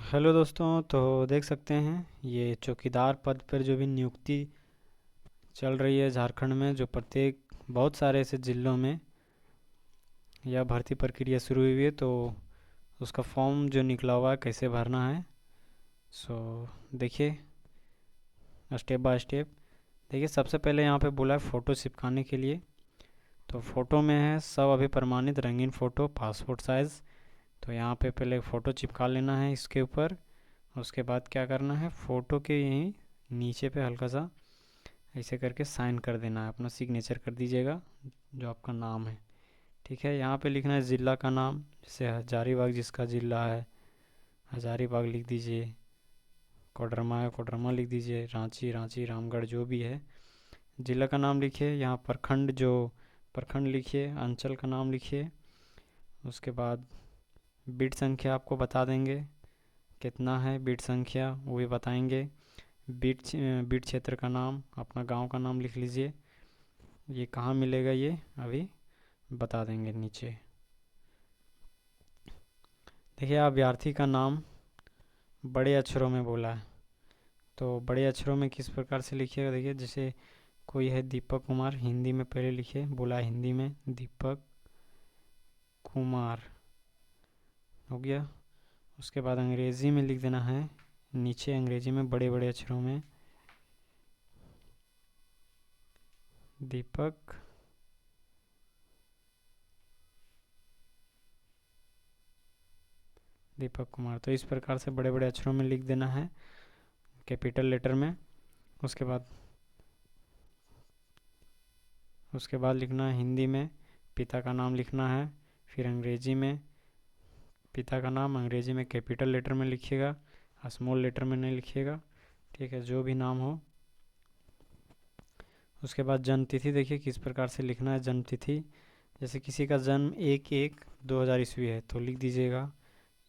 Hello दोस्तों। तो देख सकते हैं ये चौकीदार पद पर जो भी नियुक्ति चल रही है झारखंड में, जो प्रत्येक बहुत सारे ऐसे जिलों में यह भर्ती प्रक्रिया शुरू हुई है। तो उसका फॉर्म जो निकला हुआ है कैसे भरना है, सो देखिए स्टेप बाय स्टेप। देखिए सबसे पहले यहाँ पे बोला है फ़ोटो चिपकाने के लिए। तो फ़ोटो में है सब अभी प्रमाणित रंगीन फ़ोटो पासपोर्ट साइज़। तो यहाँ पे पहले फ़ोटो चिपका लेना है इसके ऊपर। उसके बाद क्या करना है, फ़ोटो के यहीं नीचे पे हल्का सा ऐसे करके साइन कर देना है, अपना सिग्नेचर कर दीजिएगा जो आपका नाम है। ठीक है, यहाँ पे लिखना है ज़िला का नाम, जैसे हजारीबाग जिसका ज़िला है हजारीबाग लिख दीजिए, कोडरमा है कोडरमा लिख दीजिए, रांची रांची, रामगढ़ जो भी है ज़िला का नाम लिखिए। यहाँ प्रखंड जो प्रखंड लिखिए, अंचल का नाम लिखिए। उसके बाद बीट संख्या आपको बता देंगे कितना है, बीट संख्या वो भी बताएंगे। बीट क्षेत्र का नाम, अपना गांव का नाम लिख लीजिए। ये कहाँ मिलेगा ये अभी बता देंगे नीचे। देखिए अभ्यर्थी का नाम बड़े अक्षरों में बोला है, तो बड़े अक्षरों में किस प्रकार से लिखिएगा। देखिए जैसे कोई है दीपक कुमार, हिंदी में पहले लिखिए, बोला हिंदी में दीपक कुमार हो गया। उसके बाद अंग्रेज़ी में लिख देना है नीचे, अंग्रेज़ी में बड़े बड़े अक्षरों में दीपक दीपक कुमार। तो इस प्रकार से बड़े बड़े अक्षरों में लिख देना है कैपिटल लेटर में। उसके बाद लिखना है हिंदी में पिता का नाम लिखना है, फिर अंग्रेजी में पिता का नाम अंग्रेजी में कैपिटल लेटर में लिखिएगा, स्मॉल लेटर में नहीं लिखिएगा। ठीक है, जो भी नाम हो। उसके बाद जन्म तिथि देखिए किस प्रकार से लिखना है जन्म तिथि। जैसे किसी का जन्म 1/1/2000 है तो लिख दीजिएगा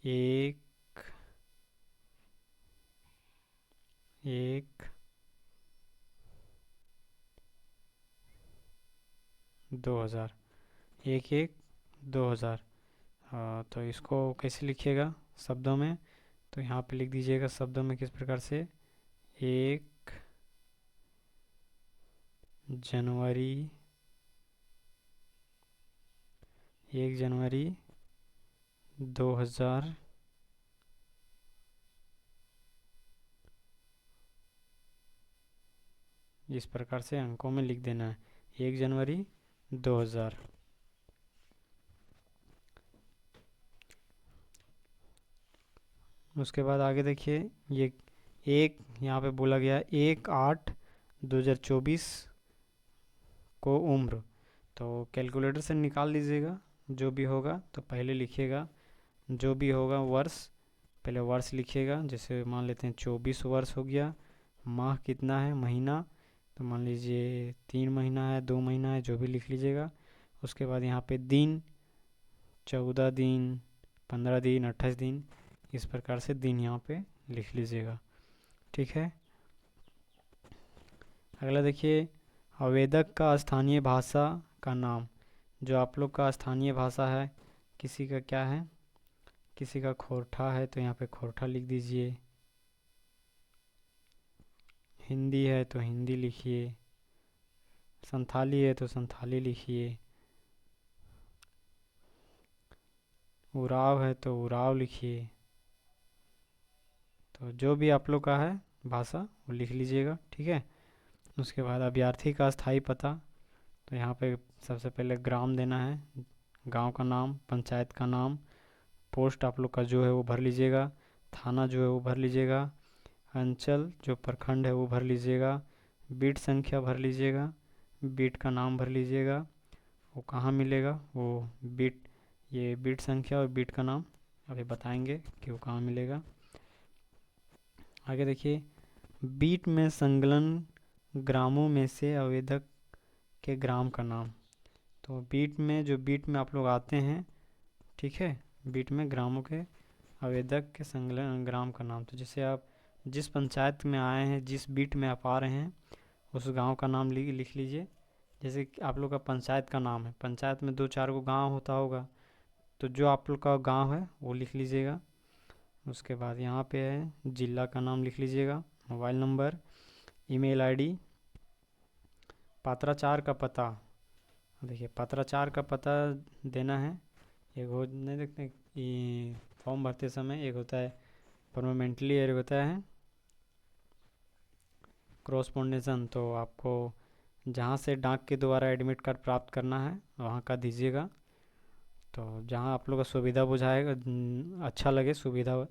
1/1/2000, 1/1/2000। तो इसको कैसे लिखिएगा शब्दों में, तो यहाँ पे लिख दीजिएगा शब्दों में किस प्रकार से, 1 जनवरी 1 जनवरी 2000 इस प्रकार से अंकों में लिख देना है 1 जनवरी 2000। उसके बाद आगे देखिए ये एक यहाँ पे बोला गया 1/8/2024 को उम्र। तो कैलकुलेटर से निकाल लीजिएगा जो भी होगा। तो पहले लिखिएगा जो भी होगा वर्ष, पहले वर्ष लिखिएगा। जैसे मान लेते हैं 24 वर्ष हो गया। माह कितना है, महीना, तो मान लीजिए 3 महीना है, 2 महीना है, जो भी लिख लीजिएगा। उसके बाद यहाँ पे दिन, 14 दिन, 15 दिन, 28 दिन, इस प्रकार से दिन यहाँ पे लिख लीजिएगा। ठीक है, अगला देखिए आवेदक का स्थानीय भाषा का नाम। जो आप लोग का स्थानीय भाषा है, किसी का क्या है, किसी का खोरठा है तो यहाँ पे खोरठा लिख दीजिए, हिंदी है तो हिंदी लिखिए, संथाली है तो संथाली लिखिए, उराव है तो उराव लिखिए। तो जो भी आप लोग का है भाषा वो लिख लीजिएगा। ठीक है, उसके बाद अभ्यर्थी का स्थायी पता। तो यहाँ पे सबसे पहले ग्राम देना है, गांव का नाम, पंचायत का नाम, पोस्ट आप लोग का जो है वो भर लीजिएगा, थाना जो है वो भर लीजिएगा, अंचल जो प्रखंड है वो भर लीजिएगा, बीट संख्या भर लीजिएगा, बीट का नाम भर लीजिएगा, वो कहाँ मिलेगा वो बीट, ये बीट संख्या और बीट का नाम अभी बताएंगे कि वो कहाँ मिलेगा। आगे देखिए बीट में संलग्न ग्रामों में से आवेदक के ग्राम का नाम। तो बीट में आप लोग आते हैं, ठीक है, बीट में ग्रामों के आवेदक के संलग्न ग्राम का नाम। तो जैसे आप जिस पंचायत में आए हैं, जिस बीट में आप आ रहे हैं, उस गांव का नाम लिख लीजिए। जैसे कि आप लोग का पंचायत का नाम है, पंचायत में 2-4 गो गांव होता होगा, तो जो आप लोग का गांव है वो लिख लीजिएगा। उसके बाद यहाँ पे है जिला का नाम लिख लीजिएगा, मोबाइल नंबर, ईमेल आईडी, पत्राचार का पता। देखिए पत्राचार का पता देना है। एक हो नहीं देखते ये फॉर्म भरते समय, एक होता है परमानेंटली, एक होता है क्रॉसपोंडेशन। तो आपको जहाँ से डाक के द्वारा एडमिट कार्ड प्राप्त करना है वहाँ का दीजिएगा। तो जहाँ आप लोग का सुविधा बुझाएगा, अच्छा लगे, सुविधा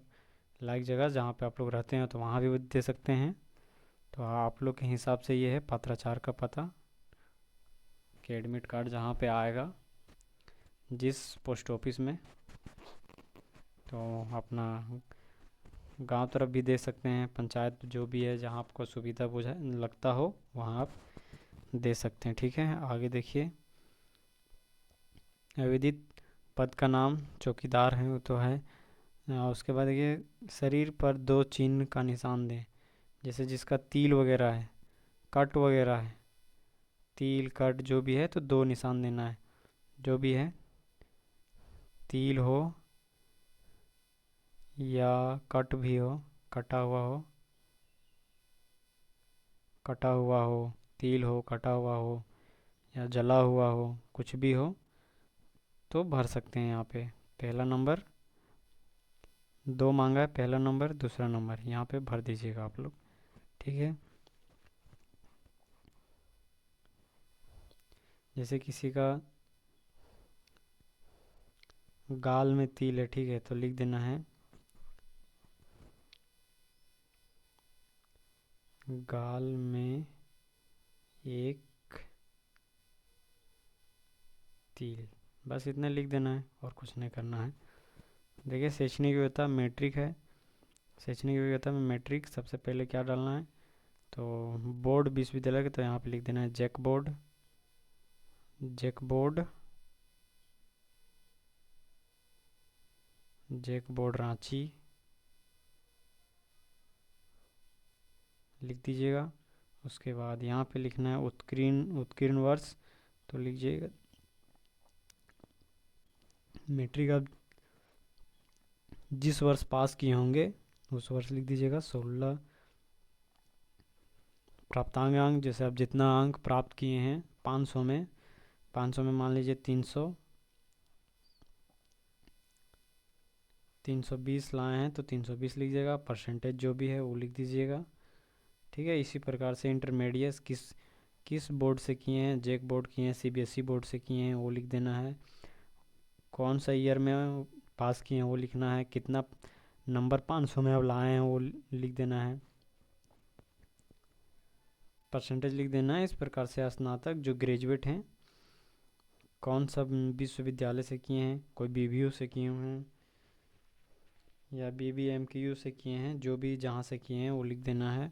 लायक जगह जहाँ पे आप लोग रहते हैं तो वहाँ भी दे सकते हैं। तो आप लोग के हिसाब से ये है पत्राचार का पता कि एडमिट कार्ड जहाँ पे आएगा जिस पोस्ट ऑफिस में, तो अपना गांव तरफ भी दे सकते हैं, पंचायत जो भी है जहाँ आपको सुविधा बुझा लगता हो वहाँ आप दे सकते हैं। ठीक है, आगे देखिए। विदित पद का नाम चौकीदार है वो तो है। उसके बाद देखिए शरीर पर 2 चिन्ह का निशान दें। जैसे जिसका तिल वगैरह है, कट वगैरह है, तिल कट जो भी है तो 2 निशान देना है। जो भी है, तिल हो या कट भी हो, कटा हुआ हो, कटा हुआ हो, तिल हो, कटा हुआ हो या जला हुआ हो, कुछ भी हो तो भर सकते हैं यहाँ पे। पहला नंबर 2 मांगा है, पहला नंबर दूसरा नंबर यहाँ पे भर दीजिएगा आप लोग। ठीक है, जैसे किसी का गाल में तिल है, ठीक है, तो लिख देना है गाल में एक तिल, बस इतना लिख देना है और कुछ नहीं करना है। देखिए शैक्षणिक योग्यता मैट्रिक है, शैक्षणिक योग्यता में मैट्रिक सबसे पहले क्या डालना है, तो बोर्ड विश्वविद्यालय के, तो यहाँ पे लिख देना है JAC board, JAC board, JAC board Ranchi लिख दीजिएगा। उसके बाद यहाँ पे लिखना है उत्कीर्ण, उत्कीर्ण वर्ष, तो लीजिएगा मैट्रिक आप जिस वर्ष पास किए होंगे उस वर्ष लिख दीजिएगा। 16 प्राप्तांक अंक, जैसे आप जितना अंक प्राप्त किए हैं 500 में, 500 में मान लीजिए 320 लाए हैं तो 320 लिख दीजिएगा, परसेंटेज जो भी है वो लिख दीजिएगा। ठीक है, इसी प्रकार से इंटरमीडिएट किस किस बोर्ड से किए हैं, जैक बोर्ड किए हैं, सीबीएसई बोर्ड से किए हैं वो लिख देना है, कौन सा ईयर में पास किए हैं वो लिखना है, कितना नंबर 500 में अब लाए हैं वो लिख देना है, परसेंटेज लिख देना है। इस प्रकार से स्नातक जो ग्रेजुएट हैं कौन सा विश्वविद्यालय से किए हैं, कोई बीबीयू से किए हुए हैं या बीबीएमकेयू से किए हैं, जो भी जहाँ से किए हैं वो लिख देना है,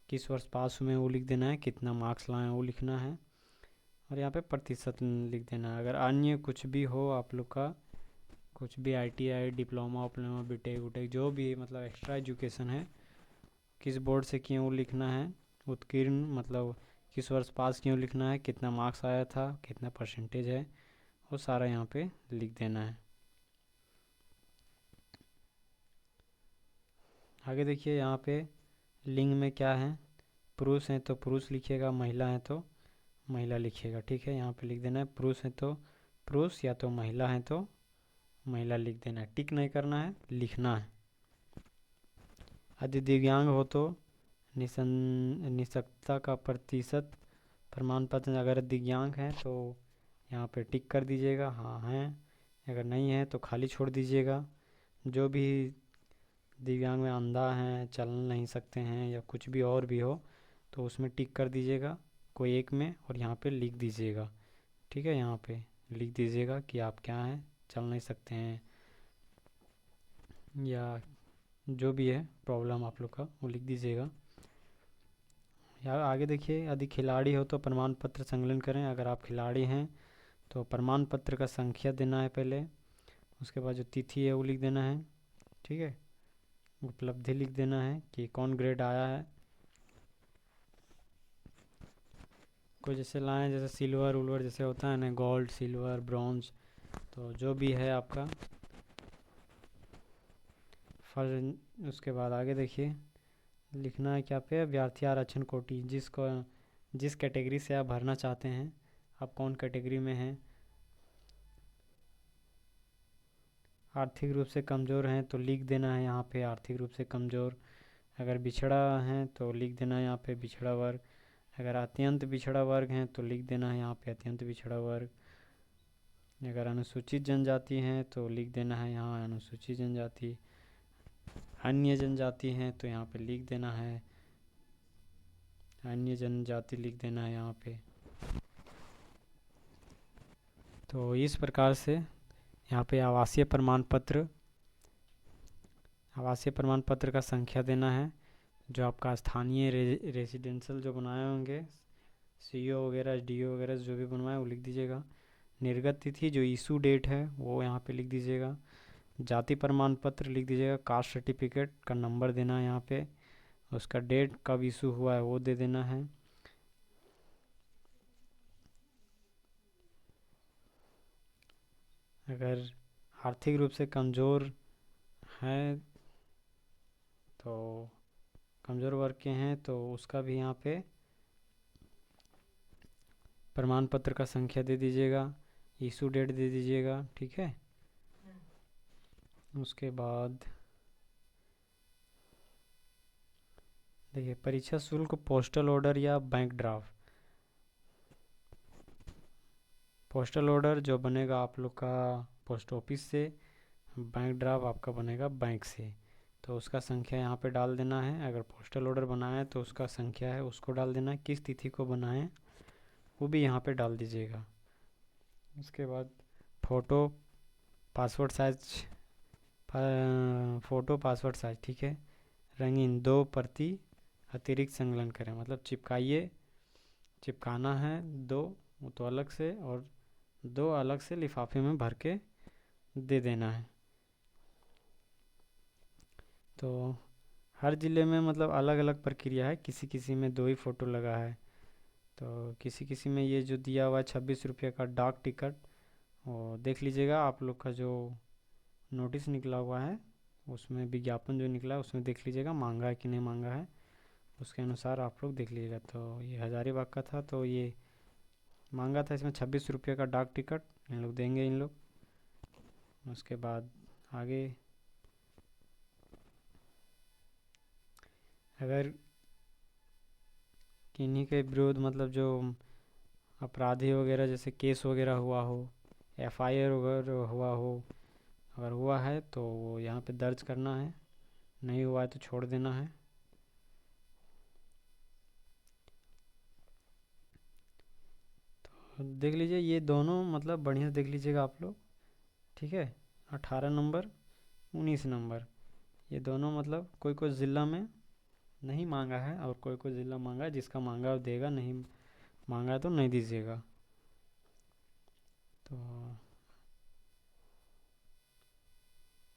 किस वर्ष पास हुए वो लिख देना है, कितना मार्क्स लाए वो लिखना है और यहाँ पे प्रतिशत लिख देना है। अगर अन्य कुछ भी हो आप लोग का, कुछ भी आईटीआई, डिप्लोमा उप्लोमा, बीटेक वुटेक जो भी मतलब एक्स्ट्रा एजुकेशन है, किस बोर्ड से किए वो लिखना है, उत्कीर्ण मतलब किस वर्ष पास किए वो लिखना है, कितना मार्क्स आया था, कितना परसेंटेज है, वो सारा यहाँ पे लिख देना है। आगे देखिए यहाँ पे लिंग में क्या है, पुरुष हैं तो पुरुष लिखिएगा, महिला हैं तो महिला लिखिएगा। ठीक है, यहाँ पे लिख देना है पुरुष है तो पुरुष या तो महिला है तो महिला लिख देना है, टिक नहीं करना है, लिखना है। यदि दिव्यांग हो तो निशक्तता का प्रतिशत प्रमाण पत्र, अगर दिव्यांग है तो यहाँ पे टिक कर दीजिएगा हाँ हैं, अगर नहीं है तो खाली छोड़ दीजिएगा। जो भी दिव्यांग में अंधा है, चल नहीं सकते हैं या कुछ भी और भी हो तो उसमें टिक कर दीजिएगा कोई एक में और यहाँ पे लिख दीजिएगा। ठीक है, यहाँ पे लिख दीजिएगा कि आप क्या हैं, चल नहीं सकते हैं या जो भी है प्रॉब्लम आप लोग का वो लिख दीजिएगा। यार आगे देखिए, यदि खिलाड़ी हो तो प्रमाण पत्र संकलन करें, अगर आप खिलाड़ी हैं तो प्रमाण पत्र का संख्या देना है पहले, उसके बाद जो तिथि है वो लिख देना है। ठीक है, उपलब्धि लिख देना है कि कौन ग्रेड आया है, कोई जैसे लाएँ जैसे सिल्वर उल्वर जैसे होता है ना, गोल्ड सिल्वर ब्रॉन्ज, तो जो भी है आपका फर्स्ट उसके बाद आगे देखिए, लिखना है क्या पे, अभ्यर्थी आरक्षण कोटि, जिस कैटेगरी से आप भरना चाहते हैं, आप कौन कैटेगरी में हैं। आर्थिक रूप से कमज़ोर हैं तो लिख देना है यहाँ पे आर्थिक रूप से कमज़ोर। अगर पिछड़ा हैं तो लिख देना है यहाँ पे पिछड़ा वर्ग। अगर अत्यंत पिछड़ा वर्ग हैं तो लिख देना है यहाँ पे अत्यंत पिछड़ा वर्ग। अगर अनुसूचित जनजाति हैं तो लिख देना है यहाँ अनुसूचित जनजाति। अन्य जनजाति हैं तो यहाँ पे लिख देना है अन्य जनजाति, लिख देना है यहाँ पे। तो इस प्रकार से यहाँ पे आवासीय प्रमाण पत्र का संख्या देना है, जो आपका स्थानीय रेजिडेंशियल जो बनाए होंगे, सीओ वगैरह डीओ वगैरह जो भी बनवाए वो लिख दीजिएगा। निर्गत तिथि जो इशू डेट है वो यहाँ पे लिख दीजिएगा। जाति प्रमाण पत्र लिख दीजिएगा। कास्ट सर्टिफिकेट का नंबर देना है यहाँ पे, उसका डेट कब इशू हुआ है वो दे देना है। अगर आर्थिक रूप से कमज़ोर हैं तो कमज़ोर वर्ग के हैं तो उसका भी यहाँ पे प्रमाण पत्र का संख्या दे दीजिएगा, इशू डेट दे दीजिएगा, ठीक है। उसके बाद देखिए परीक्षा शुल्क पोस्टल ऑर्डर या बैंक ड्राफ्ट। पोस्टल ऑर्डर जो बनेगा आप लोग का पोस्ट ऑफिस से, बैंक ड्राफ्ट आपका बनेगा बैंक से, तो उसका संख्या यहाँ पे डाल देना है। अगर पोस्टल ऑर्डर बनाए तो उसका संख्या है उसको डाल देना है, किस तिथि को बनाएं वो भी यहाँ पे डाल दीजिएगा। उसके बाद फ़ोटो पासपोर्ट साइज ठीक है, रंगीन 2 प्रति अतिरिक्त संकलन करें, मतलब चिपकाना है 2 तो अलग से, और 2 अलग से लिफाफे में भर के दे देना है। तो हर ज़िले में मतलब अलग अलग प्रक्रिया है, किसी किसी में 2 ही फ़ोटो लगा है, तो किसी किसी में ये जो दिया हुआ है 26 रुपये का डाक टिकट, वो देख लीजिएगा। आप लोग का जो नोटिस निकला हुआ है उसमें, विज्ञापन जो निकला है उसमें देख लीजिएगा मांगा है कि नहीं मांगा है, उसके अनुसार आप लोग देख लीजिएगा। तो ये हज़ारीबाग का था तो ये मांगा था, इसमें 26 रुपये का डाक टिकट इन लोग देंगे इन लोग। उसके बाद आगे अगर किन्हीं के विरोध मतलब जो अपराधी वगैरह जैसे केस वगैरह हुआ हो, एफआईआर वगैरह हुआ हो, अगर हुआ है तो वो यहाँ पे दर्ज करना है, नहीं हुआ है तो छोड़ देना है। तो देख लीजिए ये दोनों मतलब बढ़िया देख लीजिएगा आप लोग, ठीक है। 18 नंबर 19 नंबर ये दोनों मतलब कोई कोई ज़िला में नहीं मांगा है और कोई कोई ज़िला मांगा है, जिसका मांगा है देगा, नहीं मांगा है तो नहीं दीजिएगा। तो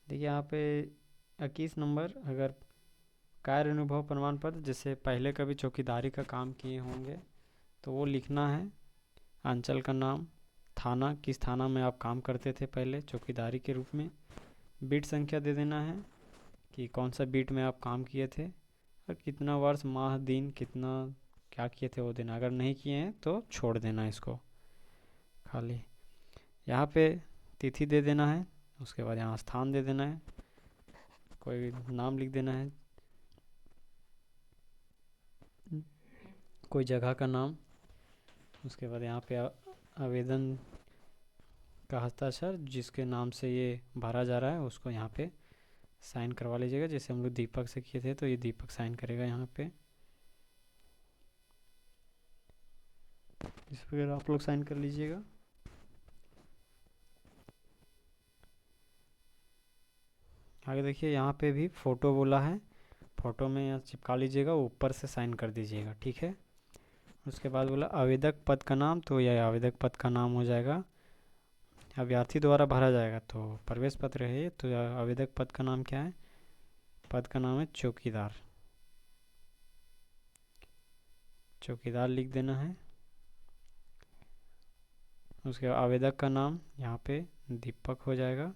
देखिए यहाँ पे 21 नंबर, अगर कार्य अनुभव प्रमाण पत्र, जैसे पहले कभी चौकीदारी का काम किए होंगे तो वो लिखना है, अंचल का नाम, थाना, किस थाना में आप काम करते थे पहले चौकीदारी के रूप में, बीट संख्या दे देना है कि कौन सा बीट में आप काम किए थे, और कितना वर्ष माह दिन कितना क्या किए थे वो देना। अगर नहीं किए हैं तो छोड़ देना इसको खाली। यहाँ पे तिथि दे देना है, उसके बाद यहाँ स्थान दे देना है, कोई नाम लिख देना है, कोई जगह का नाम। उसके बाद यहाँ पे आवेदन का हस्ताक्षर, जिसके नाम से ये भरा जा रहा है उसको यहाँ पे साइन करवा लीजिएगा। जैसे हम लोग दीपक से किए थे तो ये दीपक साइन करेगा यहाँ पे, इस प्रकार आप लोग साइन कर लीजिएगा। आगे देखिए यहाँ पे भी फ़ोटो बोला है, फ़ोटो में यहाँ चिपका लीजिएगा, ऊपर से साइन कर दीजिएगा, ठीक है। उसके बाद बोला आवेदक पद का नाम, तो यह आवेदक पद का नाम हो जाएगा, अभ्यर्थी द्वारा भरा जाएगा तो प्रवेश पत्र है। तो आवेदक पद का नाम क्या है, पद का नाम है चौकीदार, चौकीदार लिख देना है। उसके आवेदक का नाम यहाँ पे दीपक हो जाएगा,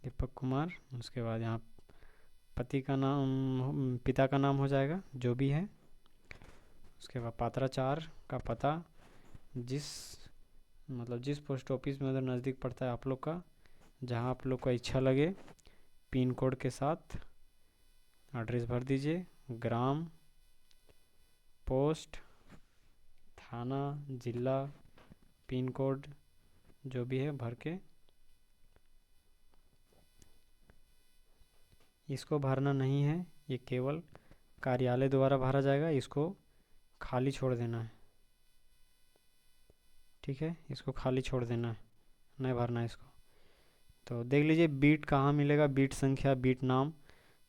दीपक कुमार। उसके बाद यहाँ पति का नाम, पिता का नाम हो जाएगा जो भी है। उसके बाद पात्राचार का पता, जिस मतलब जिस पोस्ट ऑफिस में उधर नज़दीक पड़ता है आप लोग का, जहाँ आप लोग को इच्छा लगे, पिन कोड के साथ एड्रेस भर दीजिए। ग्राम, पोस्ट, थाना, जिला, पिन कोड जो भी है भर के इसको भरना नहीं है, ये केवल कार्यालय द्वारा भरा जाएगा, इसको खाली छोड़ देना है। ठीक है, इसको खाली छोड़ देना है, नहीं भरना है इसको। तो देख लीजिए बीट कहाँ मिलेगा, बीट संख्या, बीट नाम।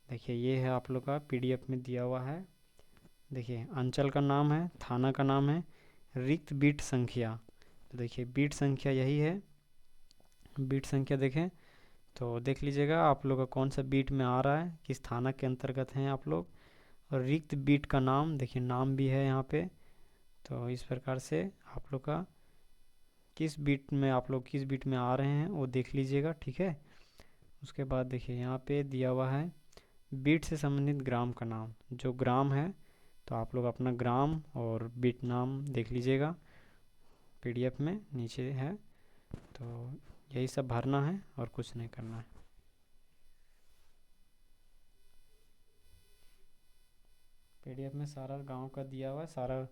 देखिए ये है आप लोग का पीडीएफ में दिया हुआ है। देखिए अंचल का नाम है, थाना का नाम है, रिक्त बीट संख्या। तो देखिए बीट संख्या यही है, बीट संख्या देखें तो देख लीजिएगा आप लोग का कौन सा बीट में आ रहा है, किस थाना के अंतर्गत हैं आप लोग। और रिक्त बीट का नाम, देखिए नाम भी है यहाँ पे। तो इस प्रकार से आप लोग का किस बीट में, आप लोग किस बीट में आ रहे हैं वो देख लीजिएगा। ठीक है, उसके बाद देखिए यहाँ पे दिया हुआ है बीट से संबंधित ग्राम का नाम, जो ग्राम है तो आप लोग अपना ग्राम और बीट नाम देख लीजिएगा, पीडीएफ में नीचे है। तो यही सब भरना है और कुछ नहीं करना है। पीडीएफ में सारा गांव का दिया हुआ है, सारा